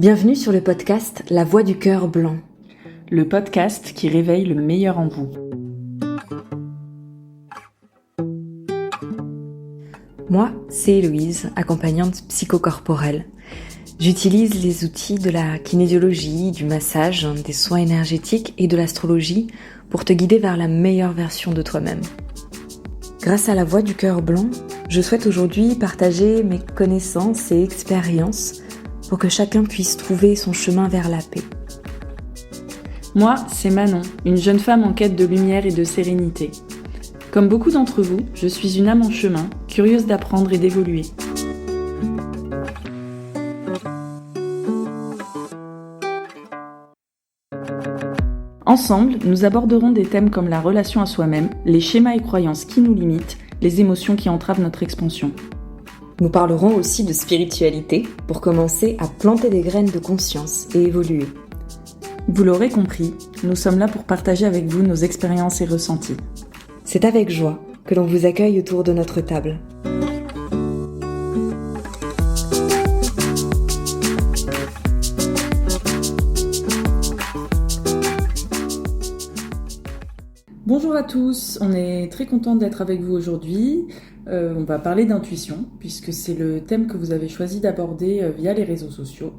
Bienvenue sur le podcast La Voix du Cœur Blanc. Le podcast qui réveille le meilleur en vous. Moi, c'est Héloïse, accompagnante psychocorporelle. J'utilise les outils de la kinésiologie, du massage, des soins énergétiques et de l'astrologie pour te guider vers la meilleure version de toi-même. Grâce à La Voix du Cœur Blanc, je souhaite aujourd'hui partager mes connaissances et expériences pour que chacun puisse trouver son chemin vers la paix. Moi, c'est Manon, une jeune femme en quête de lumière et de sérénité. Comme beaucoup d'entre vous, je suis une âme en chemin, curieuse d'apprendre et d'évoluer. Ensemble, nous aborderons des thèmes comme la relation à soi-même, les schémas et croyances qui nous limitent, les émotions qui entravent notre expansion. Nous parlerons aussi de spiritualité pour commencer à planter des graines de conscience et évoluer. Vous l'aurez compris, nous sommes là pour partager avec vous nos expériences et ressentis. C'est avec joie que l'on vous accueille autour de notre table. Bonjour à tous, on est très content d'être avec vous aujourd'hui. On va parler d'intuition, puisque c'est le thème que vous avez choisi d'aborder via les réseaux sociaux.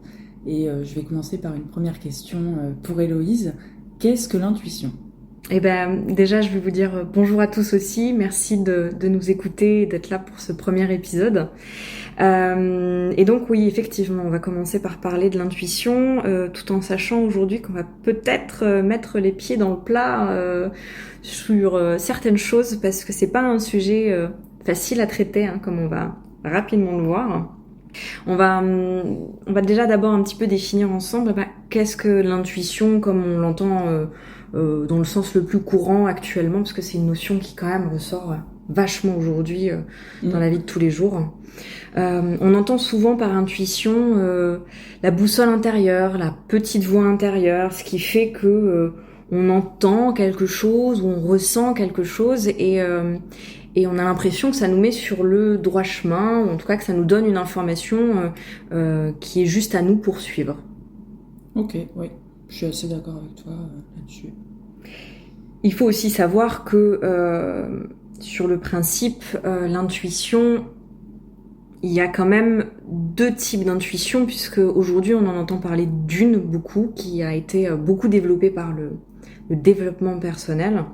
Et je vais commencer par une première question pour Héloïse. Qu'est-ce que l'intuition ? Déjà, je vais vous dire bonjour à tous aussi. Merci de nous écouter et d'être là pour ce premier épisode. Et donc oui, effectivement, on va commencer par parler de l'intuition, tout en sachant aujourd'hui qu'on va peut-être mettre les pieds dans le plat sur certaines choses, parce que c'est pas un sujet facile à traiter, comme on va rapidement le voir. On va déjà d'abord un petit peu définir ensemble qu'est-ce que l'intuition, comme on l'entend dans le sens le plus courant actuellement, parce que c'est une notion qui quand même ressort vachement aujourd'hui dans la vie de tous les jours. On entend souvent par intuition la boussole intérieure, la petite voix intérieure, ce qui fait que on entend quelque chose ou on ressent quelque chose et on a l'impression que ça nous met sur le droit chemin, ou en tout cas que ça nous donne une information qui est juste à nous poursuivre. Ok, oui, je suis assez d'accord avec toi là-dessus. Il faut aussi savoir que sur le principe, l'intuition, il y a quand même deux types d'intuition, puisque aujourd'hui on en entend parler d'une beaucoup, qui a été beaucoup développée par le développement personnel.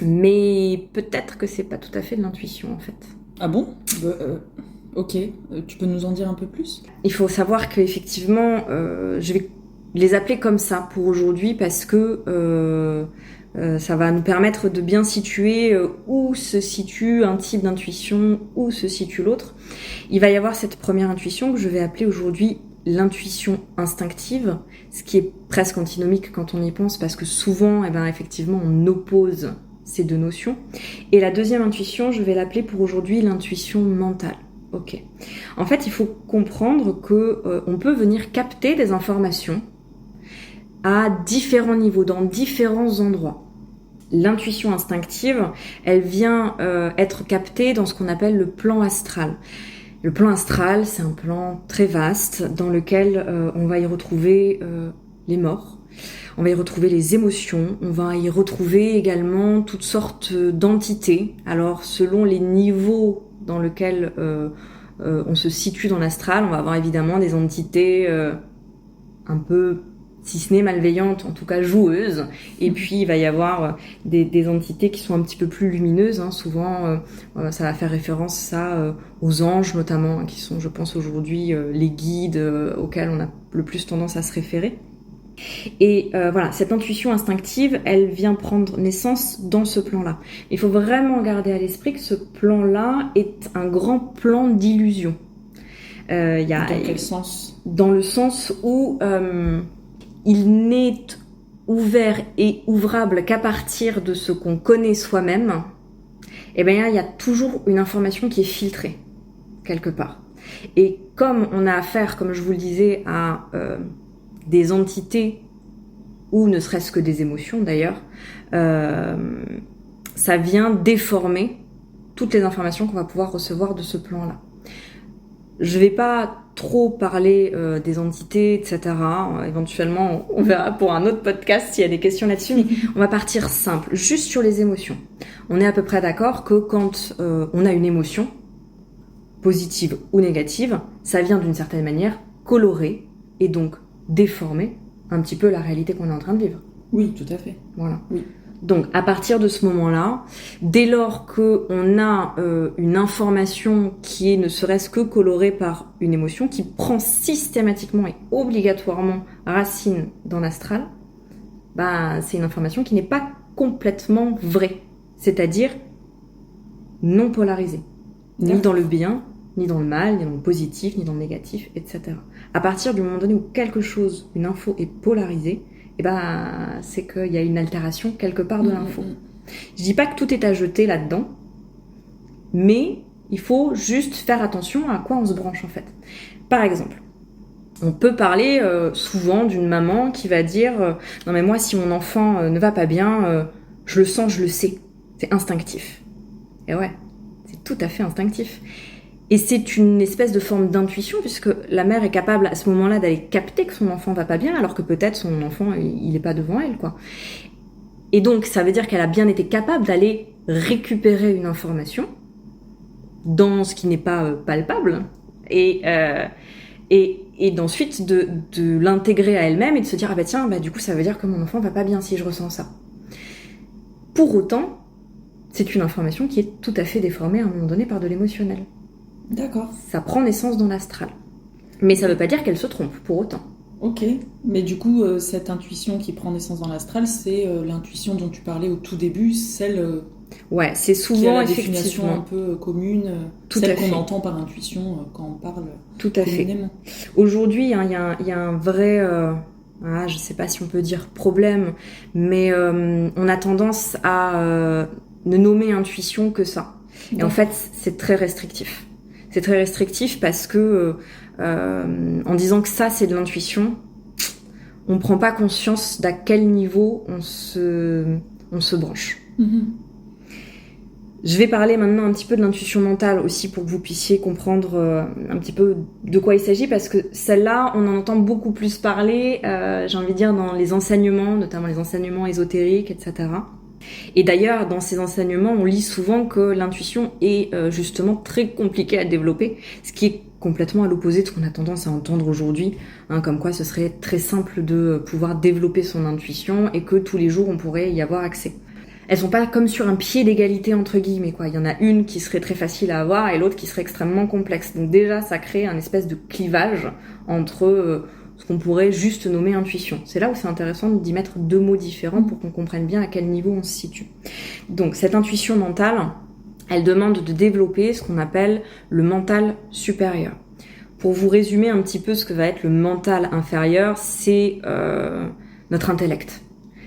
Mais peut-être que c'est pas tout à fait de l'intuition en fait. Ah bon ? Ok, tu peux nous en dire un peu plus ? Il faut savoir qu'effectivement, je vais les appeler comme ça pour aujourd'hui parce que ça va nous permettre de bien situer où se situe un type d'intuition, où se situe l'autre. Il va y avoir cette première intuition que je vais appeler aujourd'hui l'intuition instinctive, ce qui est presque antinomique quand on y pense, parce que souvent, effectivement, on oppose ces deux notions. Et la deuxième intuition, je vais l'appeler pour aujourd'hui l'intuition mentale. Ok. En fait, il faut comprendre que on peut venir capter des informations à différents niveaux, dans différents endroits. L'intuition instinctive, elle vient être captée dans ce qu'on appelle le plan astral. Le plan astral, c'est un plan très vaste dans lequel on va y retrouver les morts, on va y retrouver les émotions, on va y retrouver également toutes sortes d'entités. Alors selon les niveaux dans lesquels on se situe dans l'astral, on va avoir évidemment des entités un peu, si ce n'est malveillantes, en tout cas joueuses. Et puis il va y avoir des entités qui sont un petit peu plus lumineuses. Souvent, ça va faire référence aux anges notamment, qui sont, je pense aujourd'hui, les guides auxquels on a le plus tendance à se référer. Et voilà, cette intuition instinctive, elle vient prendre naissance dans ce plan-là. Il faut vraiment garder à l'esprit que ce plan-là est un grand plan d'illusion. Dans quel sens ? Dans le sens où il n'est ouvert et ouvrable qu'à partir de ce qu'on connaît soi-même. Il y a toujours une information qui est filtrée, quelque part. Et comme on a affaire, comme je vous le disais, à des entités, ou ne serait-ce que des émotions d'ailleurs, ça vient déformer toutes les informations qu'on va pouvoir recevoir de ce plan-là. Je vais pas trop parler des entités, etc. Éventuellement, on verra pour un autre podcast s'il y a des questions là-dessus, mais on va partir simple, juste sur les émotions. On est à peu près d'accord que quand on a une émotion, positive ou négative, ça vient d'une certaine manière colorer et donc déformer un petit peu la réalité qu'on est en train de vivre. Oui, tout à fait. Voilà. Oui. Donc, à partir de ce moment-là, dès lors qu'on a une information qui est ne serait-ce que colorée par une émotion, qui prend systématiquement et obligatoirement racine dans l'astral, bah, c'est une information qui n'est pas complètement vraie, c'est-à-dire non polarisée, ni dans le bien, ni dans le mal, ni dans le positif, ni dans le négatif, etc. À partir du moment donné où quelque chose, une info est polarisée, et ben, c'est qu'il y a une altération quelque part de l'info. Je dis pas que tout est à jeter là-dedans, mais il faut juste faire attention à quoi on se branche en fait. Par exemple, on peut parler souvent d'une maman qui va dire non mais moi si mon enfant ne va pas bien, je le sens, je le sais, c'est instinctif. Et ouais, c'est tout à fait instinctif. Et c'est une espèce de forme d'intuition puisque la mère est capable à ce moment-là d'aller capter que son enfant va pas bien alors que peut-être son enfant il est pas devant elle quoi. Et donc ça veut dire qu'elle a bien été capable d'aller récupérer une information dans ce qui n'est pas palpable et d'ensuite de l'intégrer à elle-même et de se dire ah bah tiens bah du coup ça veut dire que mon enfant va pas bien si je ressens ça. Pour autant, c'est une information qui est tout à fait déformée à un moment donné par de l'émotionnel. D'accord. Ça prend naissance dans l'astral. Mais ça veut pas dire qu'elle se trompe, pour autant. Ok, mais du coup, cette intuition qui prend naissance dans l'astral, c'est l'intuition dont tu parlais au tout début, celle ouais, c'est souvent qui a la effectivement définition un peu commune, tout celle à qu'on fait. entend par intuition quand on parle tout à communément. Fait. Aujourd'hui, hein, il y a un vrai, je sais pas si on peut dire problème, mais on a tendance à ne nommer intuition que ça. Et en fait, c'est très restrictif. C'est très restrictif parce que en disant que ça c'est de l'intuition, on prend pas conscience d'à quel niveau on se branche. Mm-hmm. Je vais parler maintenant un petit peu de l'intuition mentale aussi pour que vous puissiez comprendre un petit peu de quoi il s'agit parce que celle-là, on en entend beaucoup plus parler, j'ai envie de dire, dans les enseignements, notamment les enseignements ésotériques, etc. Et d'ailleurs, dans ces enseignements, on lit souvent que l'intuition est justement très compliquée à développer, ce qui est complètement à l'opposé de ce qu'on a tendance à entendre aujourd'hui, hein, comme quoi ce serait très simple de pouvoir développer son intuition et que tous les jours on pourrait y avoir accès. Elles sont pas comme sur un pied d'égalité entre guillemets quoi. Il y en a une qui serait très facile à avoir et l'autre qui serait extrêmement complexe. Donc déjà, ça crée un espèce de clivage entre ce qu'on pourrait juste nommer intuition. C'est là où c'est intéressant d'y mettre deux mots différents pour qu'on comprenne bien à quel niveau on se situe. Donc cette intuition mentale, elle demande de développer ce qu'on appelle le mental supérieur. Pour vous résumer un petit peu ce que va être le mental inférieur, c'est notre intellect.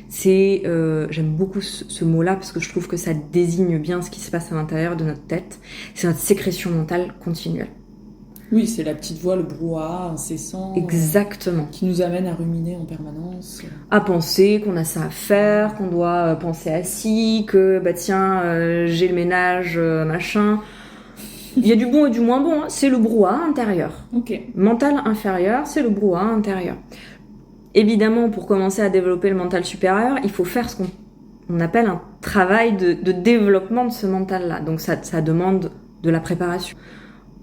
J'aime beaucoup ce mot-là parce que je trouve que ça désigne bien ce qui se passe à l'intérieur de notre tête. C'est notre sécrétion mentale continuelle. Oui, c'est la petite voix, le brouhaha incessant. Exactement. Qui nous amène à ruminer en permanence. À penser qu'on a ça à faire, qu'on doit penser à ci, que bah tiens, j'ai le ménage, machin. Il y a du bon et du moins bon, hein. C'est le brouhaha intérieur. Ok. Mental inférieur, c'est le brouhaha intérieur. Évidemment, pour commencer à développer le mental supérieur, il faut faire ce qu'on appelle un travail de développement de ce mental-là. Donc ça demande de la préparation.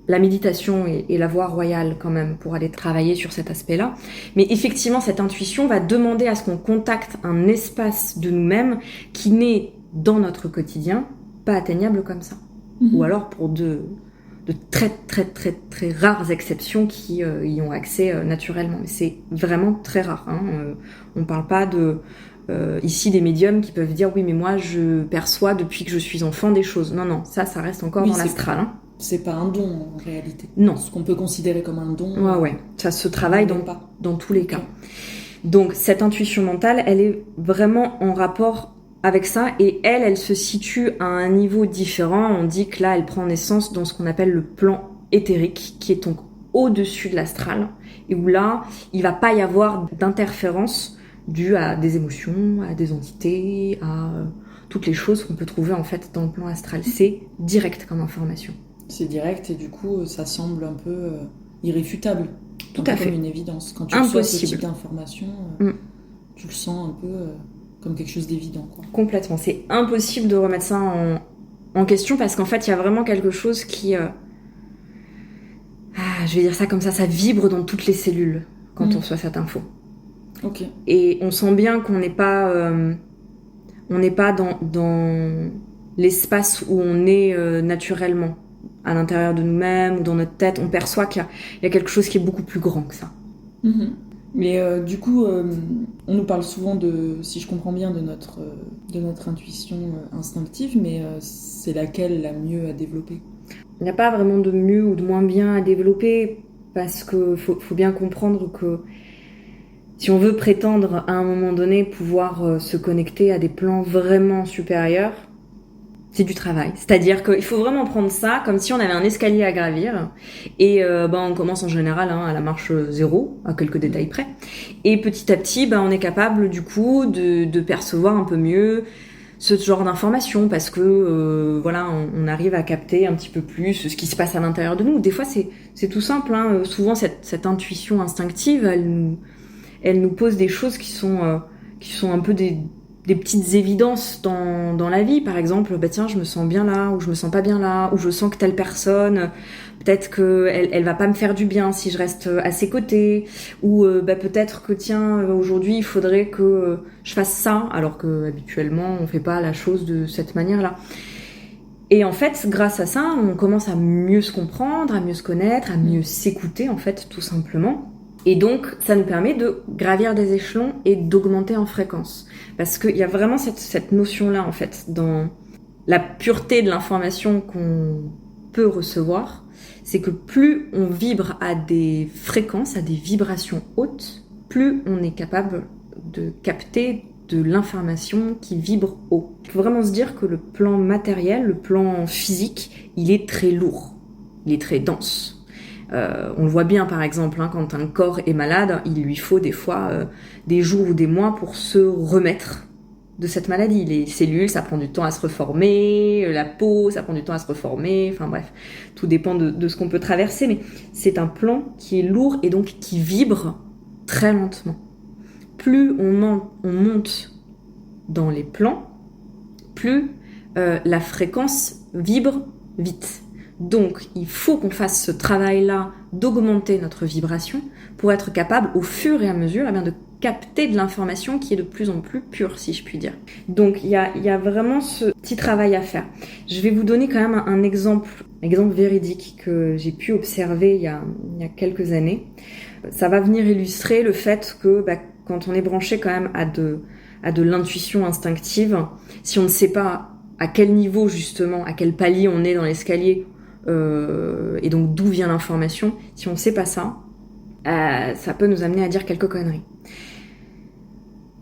La méditation et la voie royale quand même pour aller travailler sur cet aspect-là. Mais effectivement, cette intuition va demander à ce qu'on contacte un espace de nous-mêmes qui n'est dans notre quotidien pas atteignable comme ça. Mm-hmm. Ou alors pour de très très très très rares exceptions qui y ont accès naturellement. Mais c'est vraiment très rare. Hein. On parle pas de ici des médiums qui peuvent dire oui mais moi je perçois depuis que je suis enfant des choses. Non, ça reste encore dans l'astral. Hein. C'est pas un don en réalité. Non. Ce qu'on peut considérer comme un don. Ouais. Ça se travaille dans tous les cas. Donc cette intuition mentale, elle est vraiment en rapport avec ça et elle se situe à un niveau différent. On dit que là, elle prend naissance dans ce qu'on appelle le plan éthérique, qui est donc au-dessus de l'astral et où là, il va pas y avoir d'interférence due à des émotions, à des entités, à toutes les choses qu'on peut trouver en fait dans le plan astral. C'est direct comme information. C'est direct et du coup, ça semble un peu irréfutable. Tout Un peu à fait. comme une évidence. Quand tu reçois ce Impossible. type d'information, Mm. tu le sens un peu comme quelque chose d'évident, quoi. Complètement. C'est impossible de remettre ça en question parce qu'en fait, il y a vraiment quelque chose qui... je vais dire ça comme ça vibre dans toutes les cellules quand on reçoit cette info. Ok. Et on sent bien qu'on n'est pas... on n'est pas dans l'espace où on est naturellement, à l'intérieur de nous-mêmes ou dans notre tête. On perçoit qu'il y a quelque chose qui est beaucoup plus grand que ça. Mhm. Mais du coup, on nous parle souvent de, si je comprends bien, de notre intuition instinctive, mais c'est laquelle la mieux à développer? Il n'y a pas vraiment de mieux ou de moins bien à développer parce qu'il faut bien comprendre que si on veut prétendre à un moment donné pouvoir se connecter à des plans vraiment supérieurs, c'est du travail. C'est-à-dire qu'il faut vraiment prendre ça comme si on avait un escalier à gravir et on commence en général à la marche 0, à quelques détails près. Et petit à petit, on est capable du coup de percevoir un peu mieux ce genre d'informations parce que on arrive à capter un petit peu plus ce qui se passe à l'intérieur de nous. Des fois, c'est tout simple. Souvent, cette intuition instinctive, elle nous pose des choses qui sont un peu des petites évidences dans la vie. Par exemple, tiens, je me sens bien là, ou je me sens pas bien là, ou je sens que telle personne, peut-être qu'elle va pas me faire du bien si je reste à ses côtés, ou peut-être que tiens, aujourd'hui, il faudrait que je fasse ça, alors que habituellement, on fait pas la chose de cette manière-là. Et en fait, grâce à ça, on commence à mieux se comprendre, à mieux se connaître, à mieux s'écouter, en fait, tout simplement. Et donc, ça nous permet de gravir des échelons et d'augmenter en fréquence. Parce qu'il y a vraiment cette notion-là, en fait, dans la pureté de l'information qu'on peut recevoir. C'est que plus on vibre à des fréquences, à des vibrations hautes, plus on est capable de capter de l'information qui vibre haut. Il faut vraiment se dire que le plan matériel, le plan physique, il est très lourd, il est très dense. On le voit bien par exemple, quand un corps est malade, il lui faut des fois des jours ou des mois pour se remettre de cette maladie. Les cellules, ça prend du temps à se reformer, la peau, ça prend du temps à se reformer, enfin bref, tout dépend de ce qu'on peut traverser, mais c'est un plan qui est lourd et donc qui vibre très lentement. Plus on monte dans les plans, plus la fréquence vibre vite. Donc, il faut qu'on fasse ce travail-là d'augmenter notre vibration pour être capable, au fur et à mesure, de capter de l'information qui est de plus en plus pure, si je puis dire. Donc, il y a vraiment ce petit travail à faire. Je vais vous donner quand même un exemple véridique que j'ai pu observer il y a quelques années. Ça va venir illustrer le fait que quand on est branché quand même à de l'intuition instinctive, si on ne sait pas à quel niveau justement, à quel palier on est dans l'escalier, et donc d'où vient l'information, si on ne sait pas ça, ça peut nous amener à dire quelques conneries.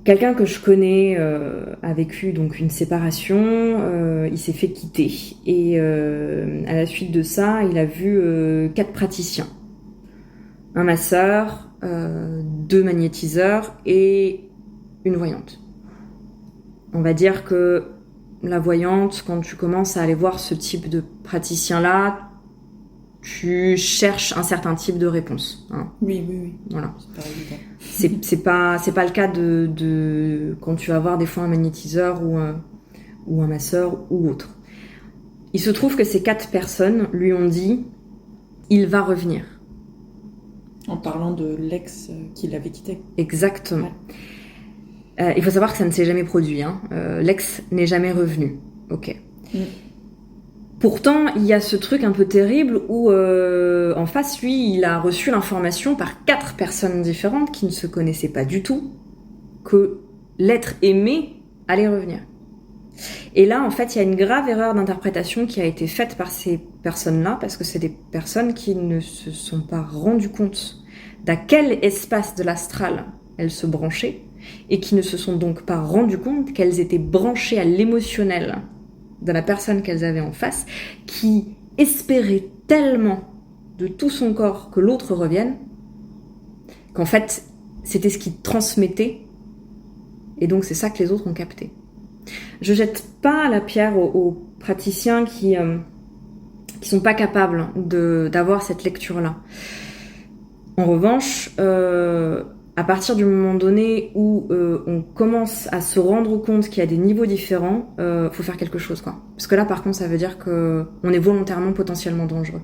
Quelqu'un que je connais a vécu donc une séparation, il s'est fait quitter et à la suite de ça, il a vu 4 praticiens, un masseur, 2 magnétiseurs et une voyante. On va dire que la voyante, quand tu commences à aller voir ce type de praticien-là, tu cherches un certain type de réponse. Oui. Voilà. C'est pas évident. C'est pas le cas de quand tu vas voir des fois un magnétiseur ou un masseur ou autre. Il se trouve que ces 4 personnes lui ont dit « il va revenir ». En parlant de l'ex qui l'avait quitté. Exactement. Ouais. Il faut savoir que ça ne s'est jamais produit. L'ex n'est jamais revenu. Ok. Pourtant, il y a ce truc un peu terrible où, en face, lui, il a reçu l'information par 4 personnes différentes qui ne se connaissaient pas du tout que l'être aimé allait revenir. Et là, en fait, il y a une grave erreur d'interprétation qui a été faite par ces personnes-là, parce que c'est des personnes qui ne se sont pas rendues compte d'à quel espace de l'astral elles se branchaient, et qui ne se sont donc pas rendues compte qu'elles étaient branchées à l'émotionnel de la personne qu'elles avaient en face, qui espérait tellement de tout son corps que l'autre revienne, qu'en fait, c'était ce qui transmettait, et donc c'est ça que les autres ont capté. Je jette pas la pierre aux praticiens qui qui sont pas capables d'avoir cette lecture-là. En revanche, à partir du moment donné où on commence à se rendre compte qu'il y a des niveaux différents, faut faire quelque chose, quoi. Parce que là, par contre, ça veut dire que on est volontairement potentiellement dangereux.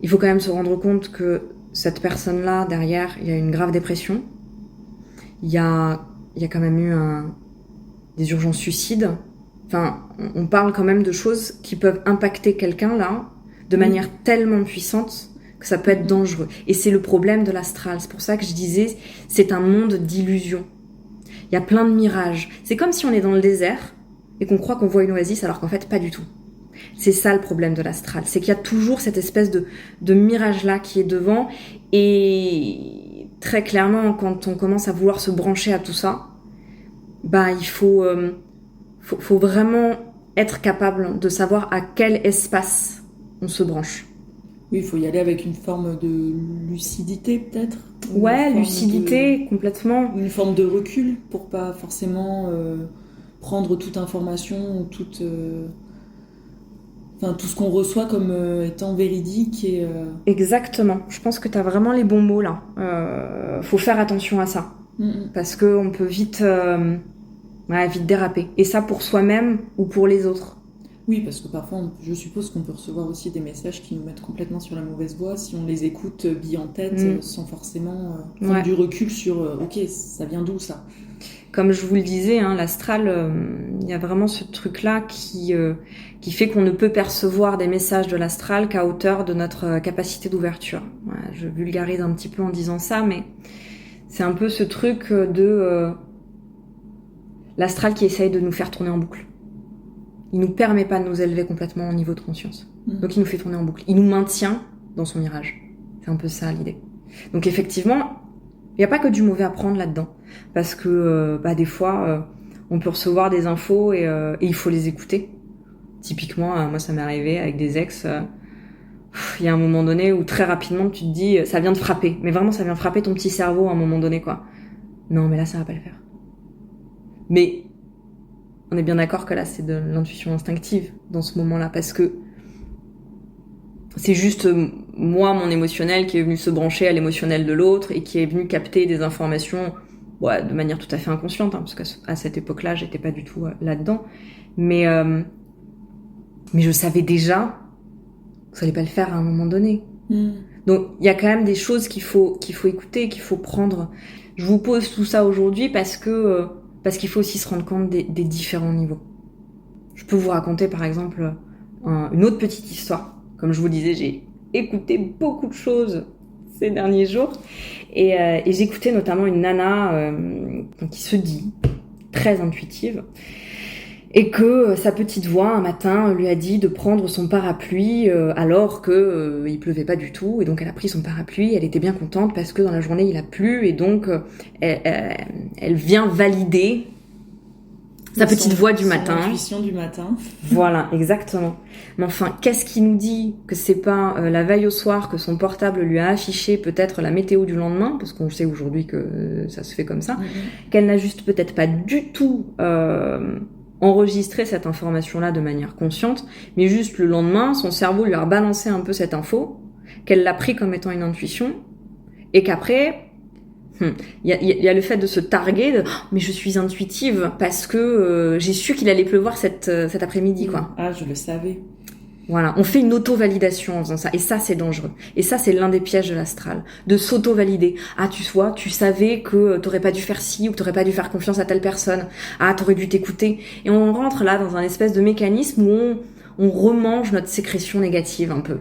Il faut quand même se rendre compte que cette personne-là, derrière, il y a une grave dépression. Il y a quand même eu des urgences suicides. Enfin, on parle quand même de choses qui peuvent impacter quelqu'un, là, de manière tellement puissante que ça peut être dangereux. Et c'est le problème de l'astral. C'est pour ça que je disais, c'est un monde d'illusions. Il y a plein de mirages. C'est comme si on est dans le désert et qu'on croit qu'on voit une oasis alors qu'en fait, pas du tout. C'est ça le problème de l'astral. C'est qu'il y a toujours cette espèce de mirage-là qui est devant. Et très clairement, quand on commence à vouloir se brancher à tout ça, bah, il faut vraiment être capable de savoir à quel espace on se branche. Oui, il faut y aller avec une forme de lucidité, peut-être. Ouais, lucidité, complètement. Une forme de recul pour pas forcément prendre toute information ou tout ce qu'on reçoit comme étant véridique. Exactement. Je pense que tu as vraiment les bons mots là. Faut faire attention à ça. Parce qu'on peut vite déraper. Et ça pour soi-même ou pour les autres. Oui, parce que parfois, je suppose qu'on peut recevoir aussi des messages qui nous mettent complètement sur la mauvaise voie si on les écoute billes en tête, sans forcément prendre du recul sur ok, ça vient d'où ça? Comme je vous le disais, hein, l'astral, il y a vraiment ce truc-là qui fait qu'on ne peut percevoir des messages de l'astral qu'à hauteur de notre capacité d'ouverture. Voilà, je vulgarise un petit peu en disant ça, mais c'est un peu ce truc de l'astral qui essaye de nous faire tourner en boucle. Il nous permet pas de nous élever complètement au niveau de conscience. Donc il nous fait tourner en boucle. Il nous maintient dans son mirage. C'est un peu ça l'idée. Donc effectivement, il n'y a pas que du mauvais à prendre là-dedans. Parce que des fois, on peut recevoir des infos et il faut les écouter. Typiquement, moi ça m'est arrivé avec des ex. Il y a un moment donné où très rapidement tu te dis, ça vient de frapper. Mais vraiment, ça vient frapper ton petit cerveau à un moment donné, quoi. Non, mais là, ça va pas le faire. Mais on est bien d'accord que là, c'est de l'intuition instinctive dans ce moment-là, parce que c'est juste moi, mon émotionnel, qui est venu se brancher à l'émotionnel de l'autre et qui est venu capter des informations de manière tout à fait inconsciente, hein, parce qu'à cette époque-là, j'étais pas du tout là-dedans. Mais je savais déjà que ça allait pas le faire à un moment donné. Donc, il y a quand même des choses qu'il faut écouter, qu'il faut prendre. Je vous pose tout ça aujourd'hui parce qu'il faut aussi se rendre compte des différents niveaux. Je peux vous raconter par exemple une autre petite histoire. Comme je vous disais, j'ai écouté beaucoup de choses ces derniers jours et j'écoutais notamment une nana qui se dit très intuitive et que sa petite voix un matin lui a dit de prendre son parapluie alors que il pleuvait pas du tout, et donc elle a pris son parapluie. Elle était bien contente parce que dans la journée il a plu, et donc elle vient valider sa petite voix du matin. Son intuition du matin. Voilà, exactement. Mais enfin, qu'est-ce qui nous dit que c'est pas la veille au soir que son portable lui a affiché peut-être la météo du lendemain, parce qu'on sait aujourd'hui que ça se fait comme ça, qu'elle n'a juste peut-être pas du tout enregistrer cette information-là de manière consciente, mais juste le lendemain, son cerveau lui a balancé un peu cette info, qu'elle l'a pris comme étant une intuition, et qu'après, il y a le fait de se targuer de « mais je suis intuitive parce que j'ai su qu'il allait pleuvoir cet après-midi, quoi. » Ah, je le savais. Voilà, on fait une auto-validation en faisant ça, et ça c'est dangereux. Et ça c'est l'un des pièges de l'astral, de s'auto-valider. Ah, tu savais que t'aurais pas dû faire ci, ou que t'aurais pas dû faire confiance à telle personne. Ah, t'aurais dû t'écouter. Et on rentre là dans un espèce de mécanisme où on remange notre sécrétion négative un peu.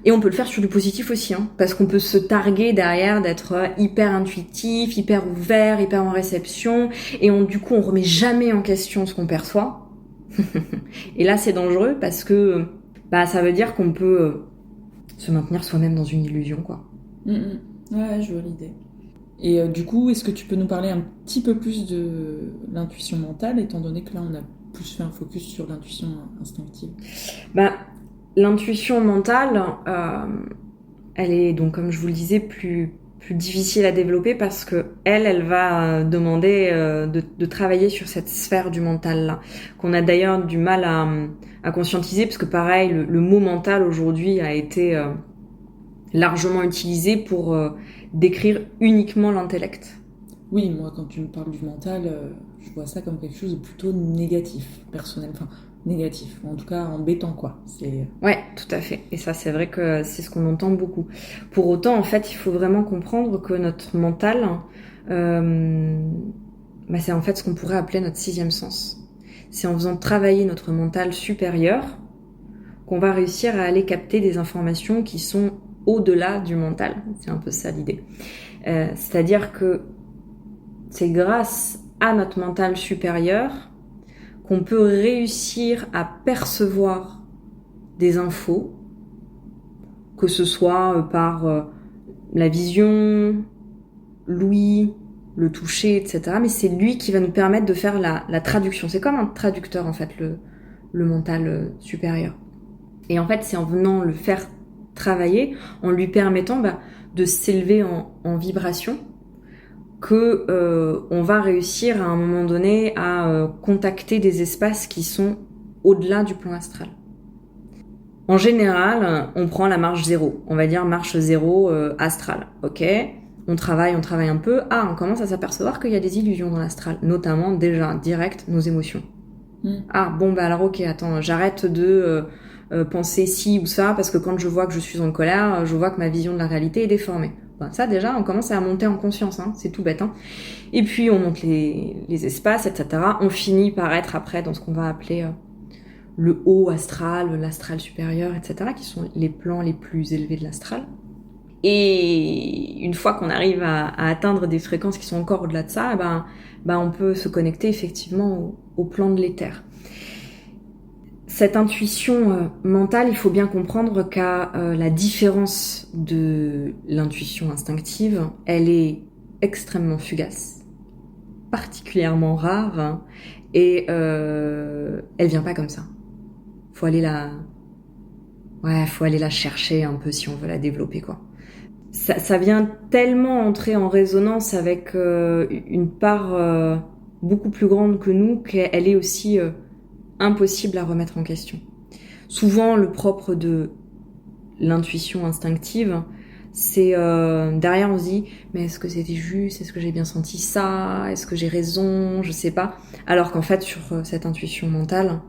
Et on peut le faire sur du positif aussi, hein, parce qu'on peut se targuer derrière d'être hyper intuitif, hyper ouvert, hyper en réception, et du coup on remet jamais en question ce qu'on perçoit. Et là c'est dangereux parce que ça veut dire qu'on peut se maintenir soi-même dans une illusion, quoi. Ouais, je vois l'idée. Et du coup, est-ce que tu peux nous parler un petit peu plus de l'intuition mentale, étant donné que là, on a plus fait un focus sur l'intuition instinctive? L'intuition mentale, elle est donc, comme je vous le disais, plus plus difficile à développer parce que elle va demander de travailler sur cette sphère du mental là, qu'on a d'ailleurs du mal à conscientiser, parce que pareil, le mot mental aujourd'hui a été largement utilisé pour décrire uniquement l'intellect. Oui, moi, quand tu me parles du mental, je vois ça comme quelque chose de plutôt négatif, personnel. Enfin, négatif, ou en tout cas embêtant, quoi. Ouais, tout à fait. Et ça, c'est vrai que c'est ce qu'on entend beaucoup. Pour autant, en fait, il faut vraiment comprendre que notre mental, euh, c'est en fait ce qu'on pourrait appeler notre sixième sens. C'est en faisant travailler notre mental supérieur qu'on va réussir à aller capter des informations qui sont au-delà du mental. C'est un peu ça l'idée. C'est-à-dire que c'est grâce à notre mental supérieur qu'on peut réussir à percevoir des infos, que ce soit par la vision, l'ouïe, le toucher, etc. Mais c'est lui qui va nous permettre de faire la traduction. C'est comme un traducteur, en fait, le mental supérieur. Et en fait, c'est en venant le faire travailler, en lui permettant de s'élever en vibration, que on va réussir à un moment donné à contacter des espaces qui sont au-delà du plan astral. En général, on prend la marche 0, on va dire marche 0 astrale, ok. On travaille un peu, on commence à s'apercevoir qu'il y a des illusions dans l'astral, notamment déjà, direct, nos émotions. Alors ok, attends, j'arrête de penser ci ou ça, parce que quand je vois que je suis en colère, je vois que ma vision de la réalité est déformée. Ça déjà, on commence à monter en conscience, c'est tout bête. Et puis on monte les espaces, etc. On finit par être après dans ce qu'on va appeler le haut astral, l'astral supérieur, etc., qui sont les plans les plus élevés de l'astral. Et une fois qu'on arrive à atteindre des fréquences qui sont encore au-delà de ça, on peut se connecter effectivement au plan de l'éther. Cette intuition mentale, il faut bien comprendre qu'à la différence de l'intuition instinctive, elle est extrêmement fugace, particulièrement rare, et elle vient pas comme ça. Faut aller la chercher un peu si on veut la développer, quoi. Ça vient tellement entrer en résonance avec une part beaucoup plus grande que nous qu'elle est aussi impossible à remettre en question. Souvent, le propre de l'intuition instinctive, c'est derrière on se dit mais est-ce que c'était juste, est-ce que j'ai bien senti ça, est-ce que j'ai raison, je sais pas. Alors qu'en fait sur cette intuition mentale,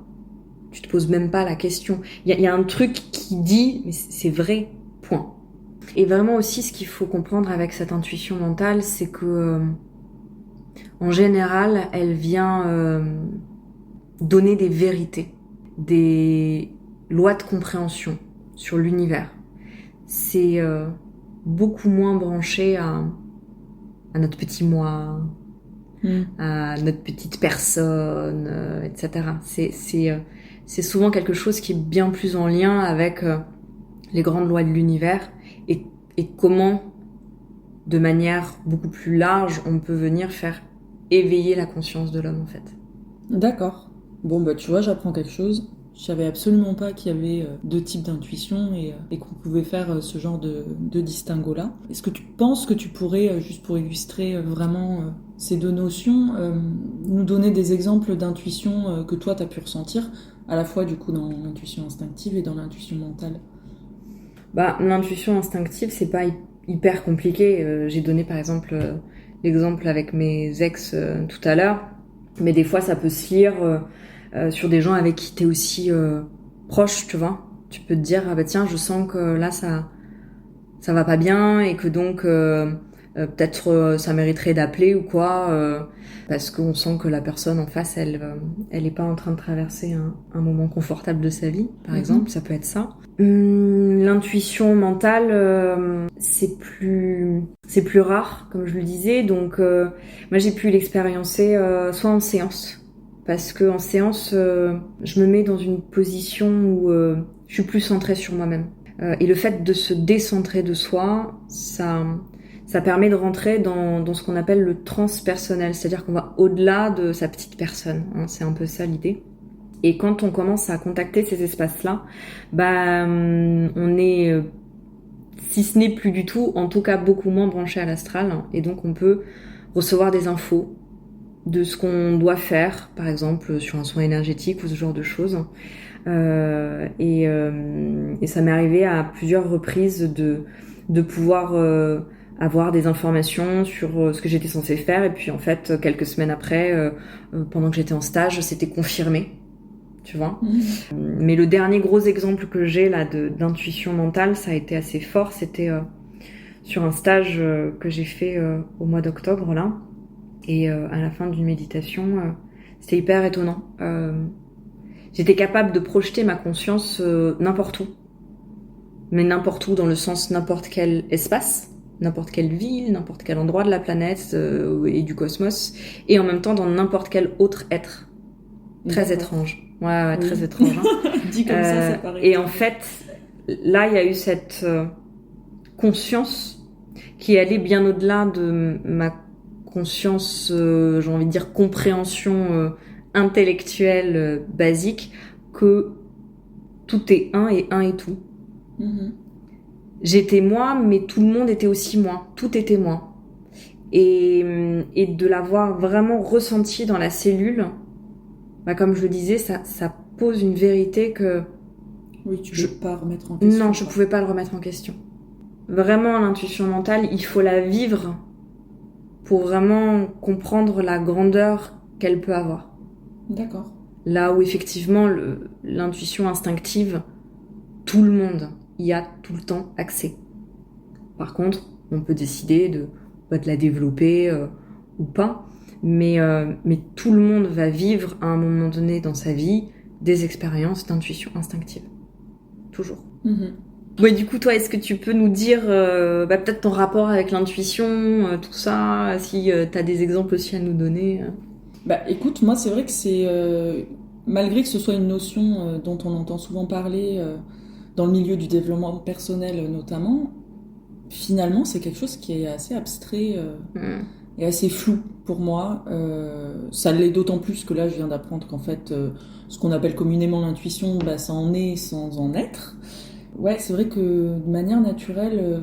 tu te poses même pas la question. Il y a un truc qui dit mais c'est vrai, point. Et vraiment aussi, ce qu'il faut comprendre avec cette intuition mentale, c'est que en général, elle vient donner des vérités, des lois de compréhension sur l'univers. C'est beaucoup moins branché à notre petit moi, à notre petite personne, etc. C'est souvent quelque chose qui est bien plus en lien avec les grandes lois de l'univers et comment, de manière beaucoup plus large, on peut venir faire éveiller la conscience de l'homme, en fait. D'accord. Bon, tu vois, j'apprends quelque chose. Je savais absolument pas qu'il y avait deux types d'intuition et qu'on pouvait faire ce genre de distinguo-là. Est-ce que tu penses que tu pourrais, juste pour illustrer vraiment ces deux notions, nous donner des exemples d'intuition que toi, tu as pu ressentir, à la fois du coup dans l'intuition instinctive et dans l'intuition mentale? L'intuition instinctive, c'est pas hyper compliqué. J'ai donné par exemple l'exemple avec mes ex tout à l'heure, mais des fois ça peut se lire sur des gens avec qui t'es aussi proche, tu vois. Tu peux te dire tiens, je sens que là ça va pas bien et que donc peut-être ça mériterait d'appeler ou quoi, parce qu'on sent que la personne en face elle est pas en train de traverser un moment confortable de sa vie, par exemple. Ça peut être ça. L'intuition mentale, c'est plus rare, comme je le disais. Donc moi j'ai pu l'expériencer soit en séance, parce que en séance je me mets dans une position où je suis plus centrée sur moi-même. Et le fait de se décentrer de soi, ça permet de rentrer dans ce qu'on appelle le transpersonnel, c'est-à-dire qu'on va au-delà de sa petite personne. C'est un peu ça l'idée. Et quand on commence à contacter ces espaces-là, on est si ce n'est plus du tout, en tout cas beaucoup moins branché à l'astral. Et donc on peut recevoir des infos de ce qu'on doit faire, par exemple sur un soin énergétique ou ce genre de choses. Et ça m'est arrivé à plusieurs reprises de pouvoir avoir des informations sur ce que j'étais censée faire. Et puis en fait, quelques semaines après, pendant que j'étais en stage, c'était confirmé. Tu vois. Mais le dernier gros exemple que j'ai là d'intuition mentale, ça a été assez fort. C'était sur un stage que j'ai fait au mois d'octobre là. Et à la fin d'une méditation, c'était hyper étonnant. J'étais capable de projeter ma conscience n'importe où. Mais n'importe où dans le sens n'importe quel espace, n'importe quelle ville, n'importe quel endroit de la planète et du cosmos. Et en même temps dans n'importe quel autre être. Très étrange. Ouais, oui. Très étrange. Hein. Dit comme ça paraît. Et en fait, là, il y a eu cette conscience qui allait bien au-delà de ma conscience, j'ai envie de dire compréhension intellectuelle basique, que tout est un et un est tout. J'étais moi, mais tout le monde était aussi moi. Tout était moi. Et de l'avoir vraiment ressenti dans la cellule, bah, comme je le disais, ça pose une vérité que... Oui, tu peux pas remettre en question. Non, je pouvais pas le remettre en question. Vraiment, l'intuition mentale, il faut la vivre pour vraiment comprendre la grandeur qu'elle peut avoir. D'accord. Là où effectivement, l'intuition instinctive, tout le monde y a tout le temps accès. Par contre, on peut décider de la développer ou pas. Mais tout le monde va vivre à un moment donné dans sa vie des expériences d'intuition instinctive. Toujours. Ouais, du coup, toi, est-ce que tu peux nous dire peut-être ton rapport avec l'intuition, tout ça, si t'as des exemples aussi à nous donner Bah écoute, moi c'est vrai que c'est... malgré que ce soit une notion dont on entend souvent parler dans le milieu du développement personnel notamment, finalement c'est quelque chose qui est assez abstrait et assez flou pour moi. Ça l'est d'autant plus que là je viens d'apprendre qu'en fait ce qu'on appelle communément l'intuition, bah, ça en est sans en être. Ouais, c'est vrai que de manière naturelle,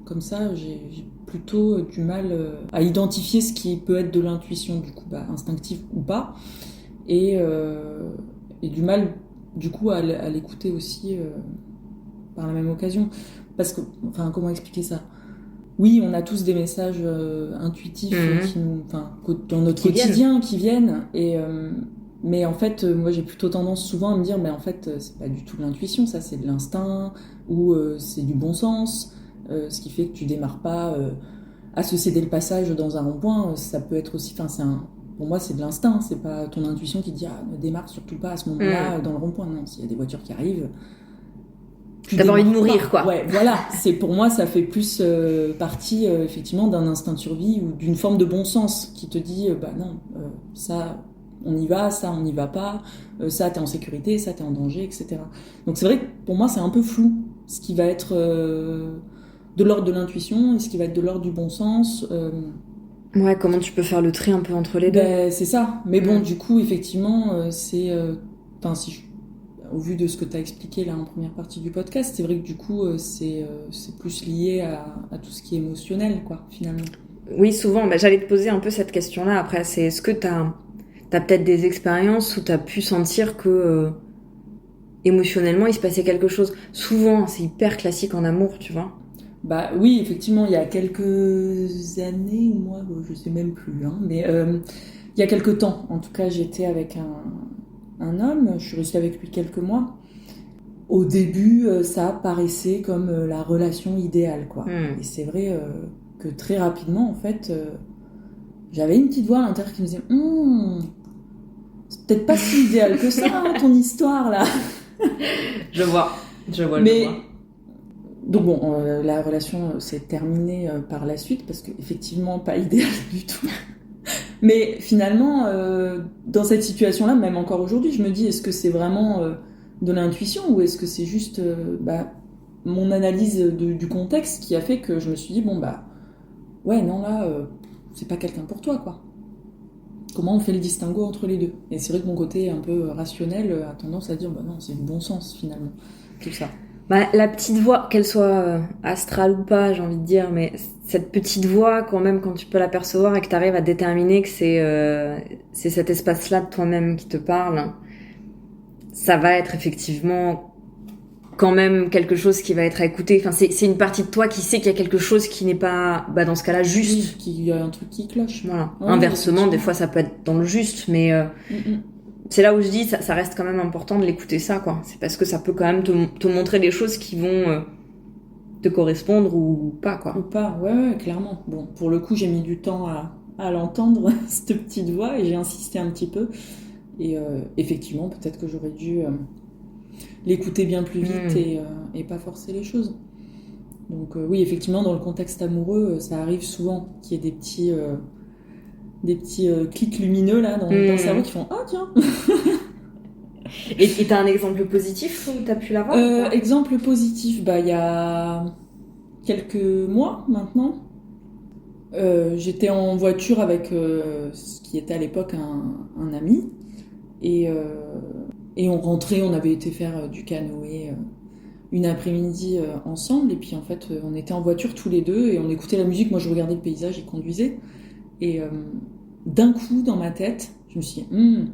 comme ça, j'ai plutôt du mal à identifier ce qui peut être de l'intuition, du coup, instinctive ou pas, et du mal, du coup, à l'écouter aussi par la même occasion. Parce que, comment expliquer ça ? Oui, on a tous des messages intuitifs dans notre quotidien qui viennent, mais en fait, moi j'ai plutôt tendance souvent à me dire, mais en fait, c'est pas du tout de l'intuition, ça c'est de l'instinct, ou c'est du bon sens, ce qui fait que tu démarres pas à se céder le passage dans un rond-point, ça peut être aussi, pour moi c'est de l'instinct, c'est pas ton intuition qui te dit, ne démarre surtout pas à ce moment-là dans le rond-point, non, s'il y a des voitures qui arrivent... T'as envie de mourir, quoi. Ouais, voilà. Pour moi, ça fait plus partie, effectivement, d'un instinct de survie ou d'une forme de bon sens qui te dit, non, ça, on y va, ça, on n'y va pas, ça, t'es en sécurité, ça, t'es en danger, etc. Donc c'est vrai que pour moi, c'est un peu flou, ce qui va être de l'ordre de l'intuition et ce qui va être de l'ordre du bon sens. Ouais, comment tu peux faire le tri un peu entre les deux ? C'est ça. Mais bon, du coup, effectivement, c'est... au vu de ce que tu as expliqué là en première partie du podcast, c'est vrai que du coup, c'est plus lié à tout ce qui est émotionnel, quoi, finalement. Oui, souvent. J'allais te poser un peu cette question-là. Après, c'est est-ce que tu as peut-être des expériences où tu as pu sentir que émotionnellement, il se passait quelque chose ? Souvent, c'est hyper classique en amour, tu vois. Oui, effectivement, il y a quelques années, ou moi, je sais même plus, hein, mais il y a quelques temps, en tout cas, j'étais avec un homme, je suis restée avec lui quelques mois. Au début, ça paraissait comme la relation idéale, quoi. Et c'est vrai que très rapidement, en fait, j'avais une petite voix à l'intérieur qui me disait c'est peut-être pas si idéal que ça, hein, ton histoire, là. Je vois. Mais donc bon, la relation s'est terminée par la suite parce que effectivement pas idéal du tout. Mais finalement, dans cette situation-là, même encore aujourd'hui, je me dis, est-ce que c'est vraiment de l'intuition ou est-ce que c'est juste mon analyse du contexte qui a fait que je me suis dit, ouais, non, là, c'est pas quelqu'un pour toi, quoi. Comment on fait le distinguo entre les deux ? Et c'est vrai que mon côté un peu rationnel a tendance à dire, non, c'est du bon sens, finalement, tout ça. Bah, la petite voix, qu'elle soit astrale ou pas, j'ai envie de dire, mais cette petite voix, quand même, quand tu peux l'apercevoir et que tu arrives à déterminer que c'est cet espace-là de toi-même qui te parle, ça va être effectivement quand même quelque chose qui va être à écouter. Enfin, c'est une partie de toi qui sait qu'il y a quelque chose qui n'est pas, bah, dans ce cas-là, juste. Oui, qu'il y a un truc qui cloche. Voilà. Ouais, Inversement, des fois, ça peut être dans le juste, mais c'est là où je dis, ça reste quand même important de l'écouter ça, quoi. C'est parce que ça peut quand même te montrer des choses qui vont te correspondre ou pas, quoi. Ou pas, ouais, clairement. Bon, pour le coup, j'ai mis du temps à l'entendre, cette petite voix, et j'ai insisté un petit peu. Et effectivement, peut-être que j'aurais dû l'écouter bien plus vite et pas forcer les choses. Donc oui, effectivement, dans le contexte amoureux, ça arrive souvent qu'il y ait des petits clics lumineux là dans le cerveau qui font « Ah tiens !» Et t'as un exemple positif où t'as pu l'avoir Exemple positif, bah il y a quelques mois maintenant, j'étais en voiture avec ce qui était à l'époque un ami et on rentrait, on avait été faire du canoë une après-midi ensemble et puis en fait on était en voiture tous les deux et on écoutait la musique, moi je regardais le paysage, il conduisait et d'un coup dans ma tête je me suis dit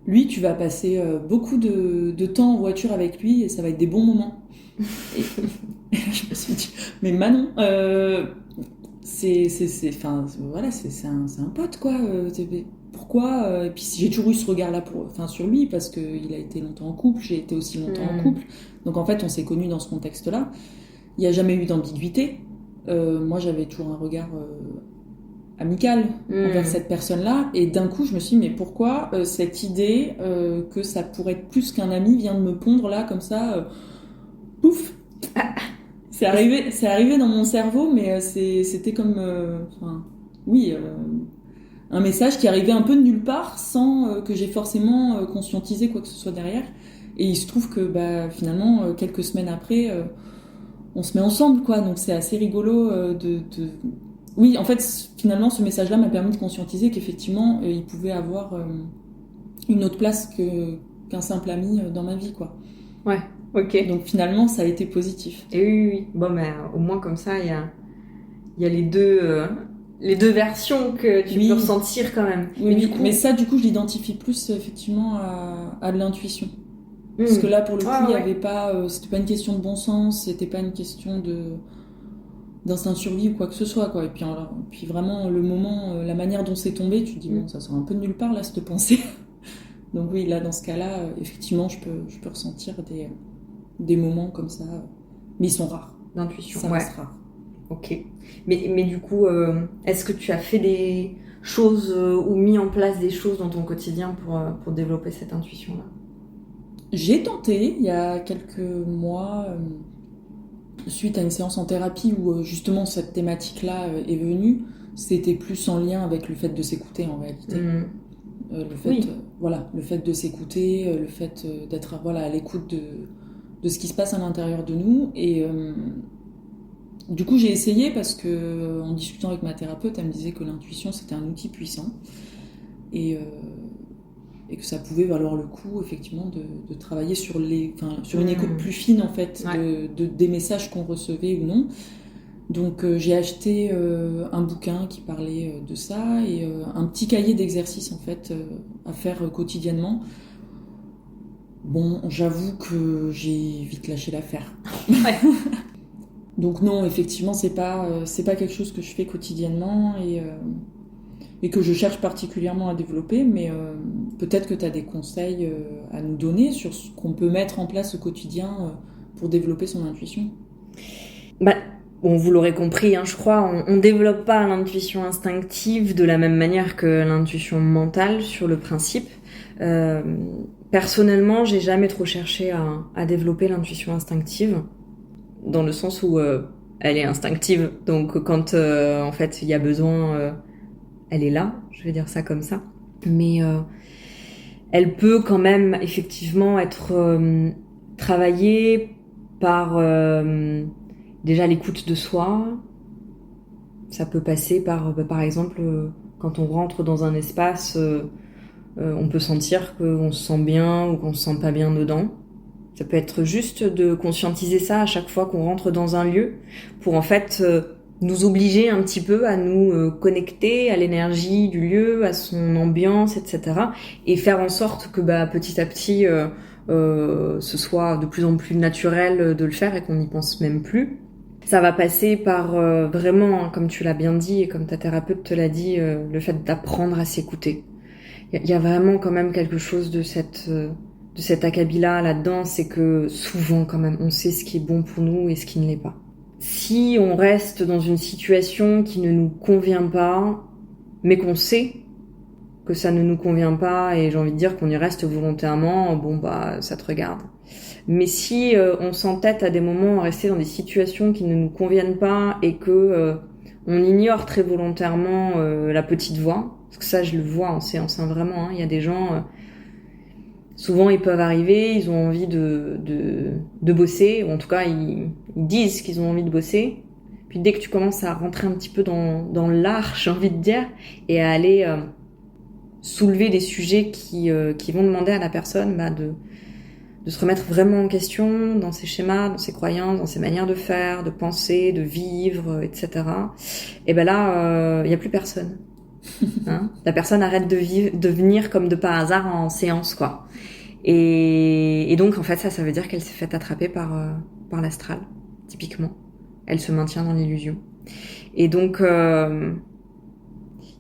lui tu vas passer beaucoup de temps en voiture avec lui et ça va être des bons moments et je me suis dit mais Manon enfin voilà c'est un pote quoi pourquoi et puis j'ai toujours eu ce regard là sur lui parce qu'il a été longtemps en couple, j'ai été aussi longtemps en couple, donc en fait on s'est connus dans ce contexte là, il n'y a jamais eu d'ambiguïté, moi j'avais toujours un regard amical envers cette personne là et d'un coup je me suis dit mais pourquoi cette idée que ça pourrait être plus qu'un ami vient de me pondre là comme ça pouf. C'est arrivé dans mon cerveau, mais c'était comme, oui, un message qui arrivait un peu de nulle part, sans que j'ai forcément conscientisé quoi que ce soit derrière. Et il se trouve que, bah, finalement, quelques semaines après, on se met ensemble, quoi. Donc c'est assez rigolo Oui, en fait, finalement, ce message-là m'a permis de conscientiser qu'effectivement, il pouvait avoir une autre place qu'un simple ami dans ma vie, quoi. Ouais. Ok. Donc finalement, ça a été positif. Et oui. Bon, mais au moins comme ça, il y a les deux versions que tu peux ressentir quand même. Oui, mais ça, du coup, je l'identifie plus effectivement à de l'intuition. Parce que là, pour le coup, il y avait pas, c'était pas une question de bon sens, c'était pas une question d'instinct de survie ou quoi que ce soit, quoi. Et puis vraiment, le moment, la manière dont c'est tombé, tu te dis, bon, ça sort un peu de nulle part, là, cette pensée. Donc oui, là, dans ce cas-là, effectivement, je peux ressentir des moments comme ça, mais ils sont rares. D'intuition, ça reste rare. Ok. Mais du coup, est-ce que tu as fait des choses ou mis en place des choses dans ton quotidien pour développer cette intuition-là? J'ai tenté, il y a quelques mois, suite à une séance en thérapie où justement cette thématique-là est venue. C'était plus en lien avec le fait de s'écouter en réalité. Le fait de s'écouter, le fait d'être à l'écoute de ce qui se passe à l'intérieur de nous. Et du coup, j'ai essayé parce que en discutant avec ma thérapeute, elle me disait que l'intuition c'était un outil puissant et que ça pouvait valoir le coup effectivement de travailler sur une écoute plus fine en fait des messages qu'on recevait ou non. Donc j'ai acheté un bouquin qui parlait de ça et un petit cahier d'exercices en fait à faire quotidiennement. Bon, j'avoue que j'ai vite lâché l'affaire. Donc non, effectivement, c'est pas quelque chose que je fais quotidiennement et que je cherche particulièrement à développer, mais peut-être que tu as des conseils à nous donner sur ce qu'on peut mettre en place au quotidien pour développer son intuition. Bon, vous l'aurez compris, je crois, on développe pas l'intuition instinctive de la même manière que l'intuition mentale sur le principe. Personnellement, j'ai jamais trop cherché à développer l'intuition instinctive, dans le sens où elle est instinctive. Donc quand en fait il y a besoin, elle est là, je vais dire ça comme ça. Mais elle peut quand même effectivement être travaillée par déjà l'écoute de soi. Ça peut passer par exemple, quand on rentre dans un espace, on peut sentir qu'on se sent bien ou qu'on se sent pas bien dedans. Ça peut être juste de conscientiser ça à chaque fois qu'on rentre dans un lieu pour en fait nous obliger un petit peu à nous connecter à l'énergie du lieu, à son ambiance, etc. Et faire en sorte que petit à petit ce soit de plus en plus naturel de le faire et qu'on n'y pense même plus. Ça va passer par vraiment, comme tu l'as bien dit et comme ta thérapeute te l'a dit, le fait d'apprendre à s'écouter. Il y a vraiment quand même quelque chose de cet acabit-là là-dedans, c'est que souvent quand même on sait ce qui est bon pour nous et ce qui ne l'est pas. Si on reste dans une situation qui ne nous convient pas, mais qu'on sait que ça ne nous convient pas et j'ai envie de dire qu'on y reste volontairement, ça te regarde. Mais si on s'entête à des moments à rester dans des situations qui ne nous conviennent pas et que on ignore très volontairement la petite voix, parce que ça je le vois en séance vraiment, il y a des gens souvent ils peuvent arriver, ils ont envie de bosser, ou en tout cas ils disent qu'ils ont envie de bosser. Puis dès que tu commences à rentrer un petit peu dans l'art, j'ai envie de dire, et à aller soulever des sujets qui vont demander à la personne de se remettre vraiment en question dans ses schémas, dans ses croyances, dans ses manières de faire, de penser, de vivre, etc. Et là, il y a plus personne. Hein, la personne arrête de venir comme de par hasard en séance, quoi. Et donc, en fait, ça veut dire qu'elle s'est fait attraper par l'astral, typiquement. Elle se maintient dans l'illusion. Et donc, il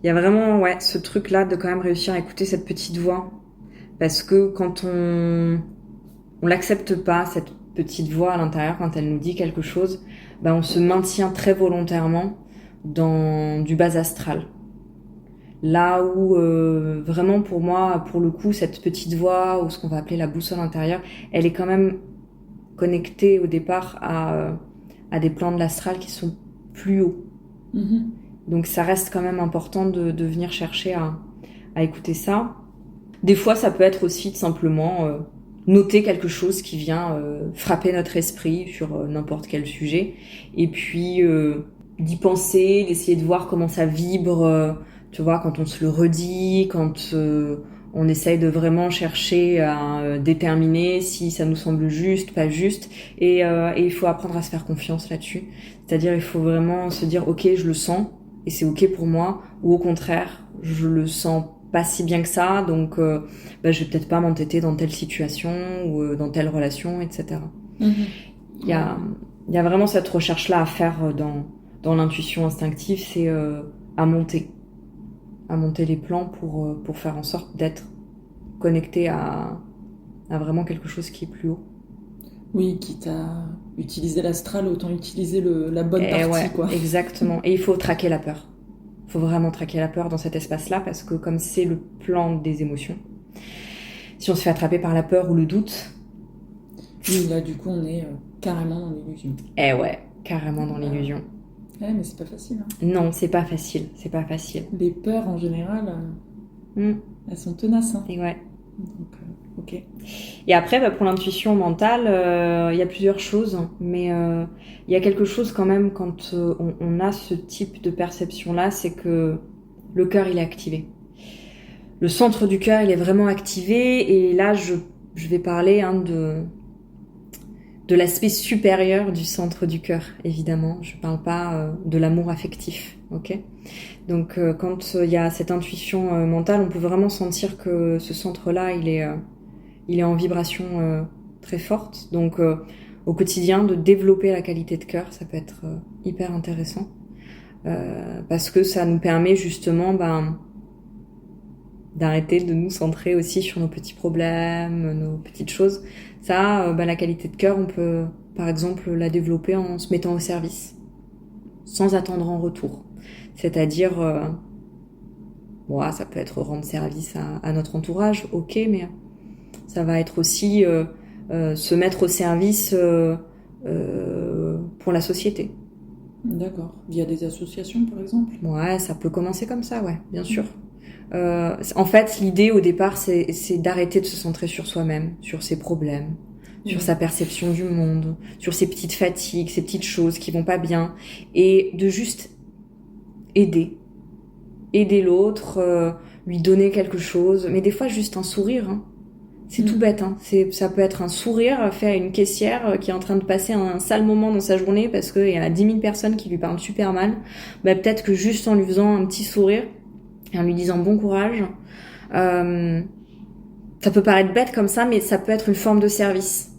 y a vraiment, ce truc-là de quand même réussir à écouter cette petite voix. Parce que quand on l'accepte pas, cette petite voix à l'intérieur, quand elle nous dit quelque chose, on se maintient très volontairement dans du bas astral. Là où vraiment pour moi, pour le coup, cette petite voix, ou ce qu'on va appeler la boussole intérieure, elle est quand même connectée au départ à des plans de l'astral qui sont plus hauts. Mm-hmm. Donc ça reste quand même important de venir chercher à écouter ça. Des fois, ça peut être aussi simplement noter quelque chose qui vient frapper notre esprit sur n'importe quel sujet, et puis d'y penser, d'essayer de voir comment ça vibre, tu vois, quand on se le redit, quand on essaye de vraiment chercher à déterminer si ça nous semble juste, pas juste, et il faut apprendre à se faire confiance là-dessus. C'est-à-dire, il faut vraiment se dire, ok, je le sens, et c'est ok pour moi, ou au contraire, je le sens pas si bien que ça, donc je vais peut-être pas m'entêter dans telle situation ou dans telle relation, etc. Mm-hmm. Il y a vraiment cette recherche-là à faire dans l'intuition instinctive, c'est à monter les plans pour faire en sorte d'être connecté à vraiment quelque chose qui est plus haut. Oui, quitte à utiliser l'astral, autant utiliser la bonne partie, quoi. Exactement. Et il faut traquer la peur. Il faut vraiment traquer la peur dans cet espace-là, parce que comme c'est le plan des émotions, si on se fait attraper par la peur ou le doute... Oui, là, du coup, on est carrément dans l'illusion. Carrément dans l'illusion. Ouais, mais c'est pas facile. Hein. Non, c'est pas facile. Les peurs, en général, elles sont tenaces. Hein. Et ouais. Donc, ok. Et après, pour l'intuition mentale, il y a plusieurs choses, mais il y a quelque chose quand même quand on a ce type de perception-là, c'est que le cœur, il est activé. Le centre du cœur, il est vraiment activé, et là, je vais parler de l'aspect supérieur du centre du cœur, évidemment. Je parle pas de l'amour affectif, ok ? Donc, quand il y a cette intuition mentale, on peut vraiment sentir que ce centre-là, il est en vibration très forte. Donc, au quotidien, de développer la qualité de cœur, ça peut être hyper intéressant. Parce que ça nous permet justement d'arrêter de nous centrer aussi sur nos petits problèmes, nos petites choses. Ça, la qualité de cœur, on peut par exemple la développer en se mettant au service, sans attendre en retour. C'est-à-dire, ça peut être rendre service à notre entourage, ok, mais ça va être aussi se mettre au service pour la société. D'accord. Via des associations, par exemple ? Ouais, ça peut commencer comme ça, ouais, bien sûr. En fait, l'idée au départ, c'est d'arrêter de se centrer sur soi-même, sur ses problèmes, sur sa perception du monde, sur ses petites fatigues, ses petites choses qui vont pas bien, et de juste aider l'autre, lui donner quelque chose, mais des fois juste un sourire, hein. C'est tout bête, hein. Ça peut être un sourire fait à une caissière qui est en train de passer un sale moment dans sa journée parce qu'il y a 10 000 personnes qui lui parlent super mal. Bah, peut-être que juste en lui faisant un petit sourire et en lui disant bon courage, ça peut paraître bête comme ça, mais ça peut être une forme de service.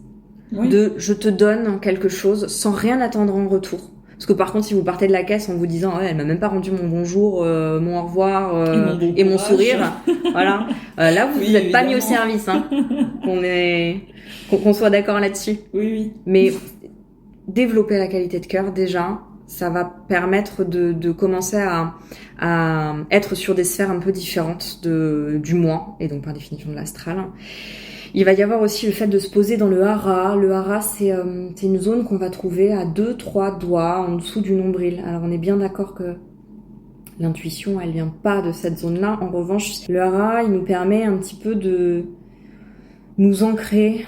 Oui. Je te donne quelque chose sans rien attendre en retour. Parce que par contre, si vous partez de la caisse en vous disant elle m'a même pas rendu mon bonjour, mon au revoir et mon sourire, voilà, là vous vous êtes pas mis au service, hein. Qu'on soit d'accord là-dessus. Oui. Mais développer la qualité de cœur déjà, ça va permettre de commencer à être sur des sphères un peu différentes du moi et donc par définition de l'astral. Il va y avoir aussi le fait de se poser dans le hara. Le hara, c'est une zone qu'on va trouver à 2-3 doigts en dessous du nombril. Alors on est bien d'accord que l'intuition, elle vient pas de cette zone-là. En revanche, le hara, il nous permet un petit peu de nous ancrer,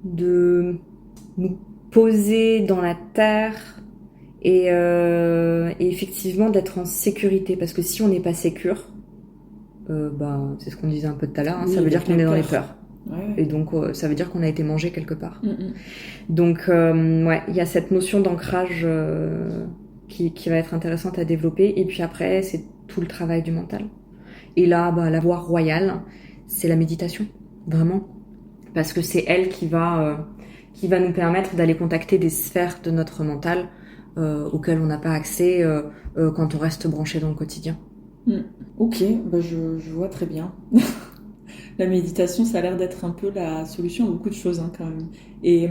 de nous poser dans la terre et effectivement d'être en sécurité. Parce que si on n'est pas sécure, c'est ce qu'on disait un peu tout à l'heure, hein, ça veut dire qu'on est dans les peurs. Ouais. Et donc ça veut dire qu'on a été mangé quelque part. Donc il y a cette notion d'ancrage qui va être intéressante à développer. Et puis après, c'est tout le travail du mental. Et là, la voie royale, c'est la méditation, vraiment. Parce que c'est elle qui va nous permettre d'aller contacter des sphères de notre mental auxquelles on n'a pas accès quand on reste branché dans le quotidien. Ok, je vois très bien. La méditation, ça a l'air d'être un peu la solution à beaucoup de choses, hein, quand même. Et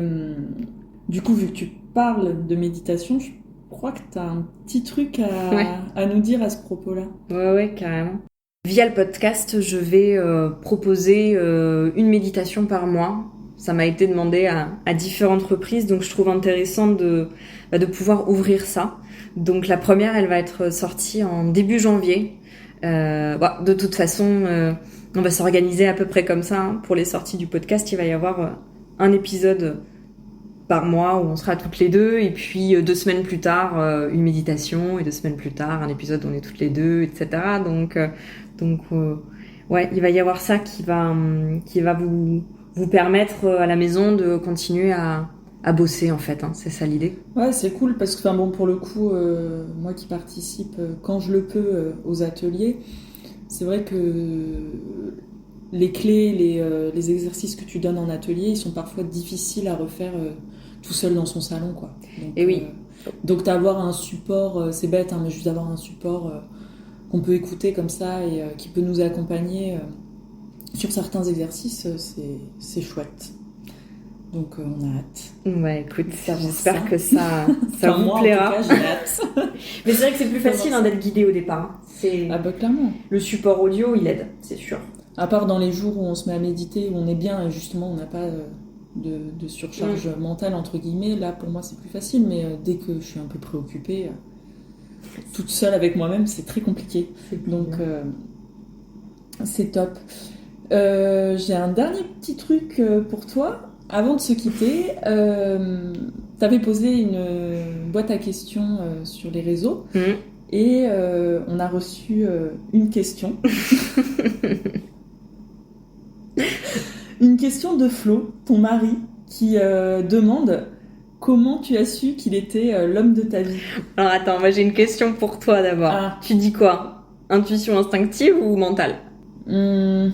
du coup, vu que tu parles de méditation, je crois que tu as un petit truc à nous dire à ce propos-là. Ouais, carrément. Via le podcast, je vais proposer une méditation par mois. Ça m'a été demandé à différentes reprises, donc je trouve intéressant de pouvoir ouvrir ça. Donc la première, elle va être sortie en début janvier. De toute façon, on va s'organiser à peu près comme ça, hein. Pour les sorties du podcast, il va y avoir un épisode par mois où on sera toutes les deux, et puis 2 semaines plus tard, une méditation, et 2 semaines plus tard, un épisode où on est toutes les deux, etc. Donc, il va y avoir ça qui va vous permettre à la maison de continuer à bosser, en fait, hein. C'est ça l'idée. Ouais, c'est cool parce que, pour le coup, moi qui participe quand je le peux aux ateliers, c'est vrai que les clés, les exercices que tu donnes en atelier, ils sont parfois difficiles à refaire tout seul dans son salon, quoi. Donc, et oui. Donc d'avoir un support, c'est bête, hein, mais juste d'avoir un support qu'on peut écouter comme ça et qui peut nous accompagner sur certains exercices, c'est chouette. Donc on a hâte. Ouais, écoute, j'espère que ça vous plaira. En tout cas, j'ai hâte. Mais c'est vrai que c'est plus facile d'être guidé au départ. Clairement. Le support audio, il aide, c'est sûr. À part dans les jours où on se met à méditer, où on est bien et justement on n'a pas de surcharge mentale, entre guillemets, là pour moi c'est plus facile, mais dès que je suis un peu préoccupée, toute seule avec moi-même, c'est très compliqué. Donc c'est top. J'ai un dernier petit truc pour toi. Avant de se quitter, t'avais posé une boîte à questions sur les réseaux et on a reçu une question. Une question de Flo, ton mari, qui demande comment tu as su qu'il était l'homme de ta vie. Alors attends, moi j'ai une question pour toi d'abord. Tu dis quoi? Intuition instinctive ou mentale? Je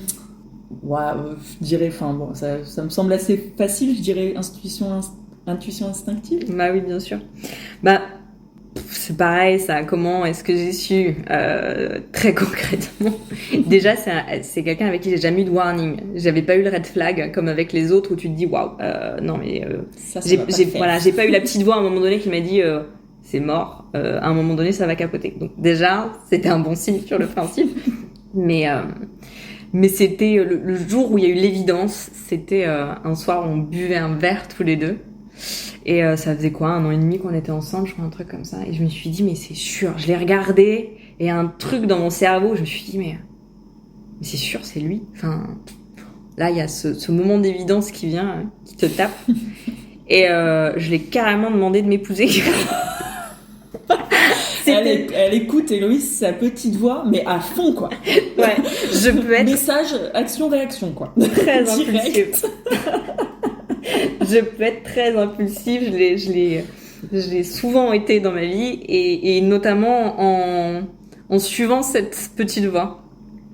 dirais, ça me semble assez facile, je dirais intuition instinctive. Bah oui, bien sûr. C'est pareil, ça. Comment est-ce que j'ai su très concrètement? Déjà, c'est quelqu'un avec qui j'ai jamais eu de warning. J'avais pas eu le red flag comme avec les autres où tu te dis waouh, non mais j'ai pas eu la petite voix à un moment donné qui m'a dit c'est mort. À un moment donné, ça va capoter. Donc déjà, c'était un bon signe sur le principe. Mais c'était le jour où il y a eu l'évidence. C'était un soir où on buvait un verre tous les deux. Et ça faisait quoi, 1 an et demi qu'on était ensemble, je crois, un truc comme ça. Et je me suis dit, mais c'est sûr. Je l'ai regardé et un truc dans mon cerveau, je me suis dit, mais c'est sûr, c'est lui. Enfin, là, il y a ce moment d'évidence qui vient, qui te tape. Et je l'ai carrément demandé de m'épouser. Elle écoute Héloïse, sa petite voix, mais à fond, quoi. Ouais, je peux être message, action, réaction, quoi. très Direct. impulsive. Je peux être très impulsive, je l'ai souvent été dans ma vie, et notamment en suivant cette petite voix.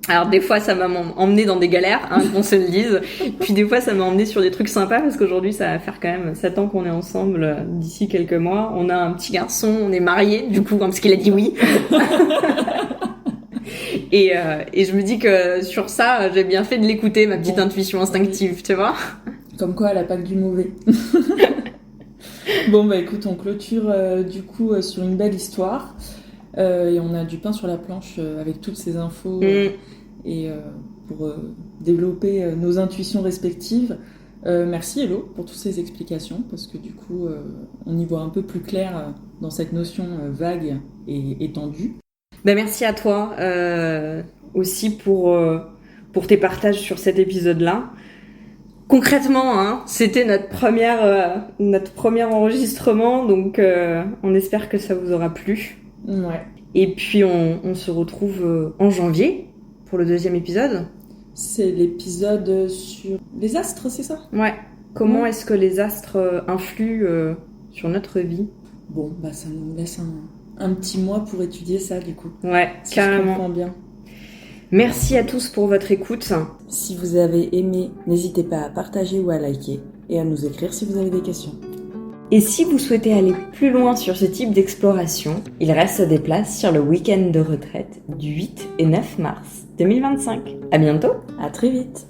Alors des fois ça m'a emmené dans des galères, hein, qu'on se le dise, puis des fois ça m'a emmené sur des trucs sympas, parce qu'aujourd'hui ça va faire quand même 7 ans qu'on est ensemble, d'ici quelques mois. On a un petit garçon, on est mariés du coup, hein, parce qu'il a dit oui. Et je me dis que sur ça, j'ai bien fait de l'écouter, ma petite intuition instinctive, tu vois. Comme quoi, elle a pas que du mauvais. Bon, bah écoute, on clôture du coup sur une belle histoire. Et on a du pain sur la planche avec toutes ces infos et pour développer nos intuitions respectives. Merci Hello pour toutes ces explications, parce que du coup, on y voit un peu plus clair dans cette notion vague et étendue. Ben merci à toi aussi pour tes partages sur cet épisode-là. Concrètement, hein, c'était notre premier enregistrement, donc on espère que ça vous aura plu. Ouais. Et puis on se retrouve en janvier pour le 2e épisode. C'est l'épisode sur les astres, c'est ça ? Ouais. Comment est-ce que les astres influent sur notre vie ? Bon, bah ça nous laisse un petit mois pour étudier ça du coup. Ouais, si carrément. Je comprends bien. Merci à tous pour votre écoute. Si vous avez aimé, n'hésitez pas à partager ou à liker et à nous écrire si vous avez des questions. Et si vous souhaitez aller plus loin sur ce type d'exploration, il reste des places sur le week-end de retraite du 8 et 9 mars 2025. À bientôt. À très vite.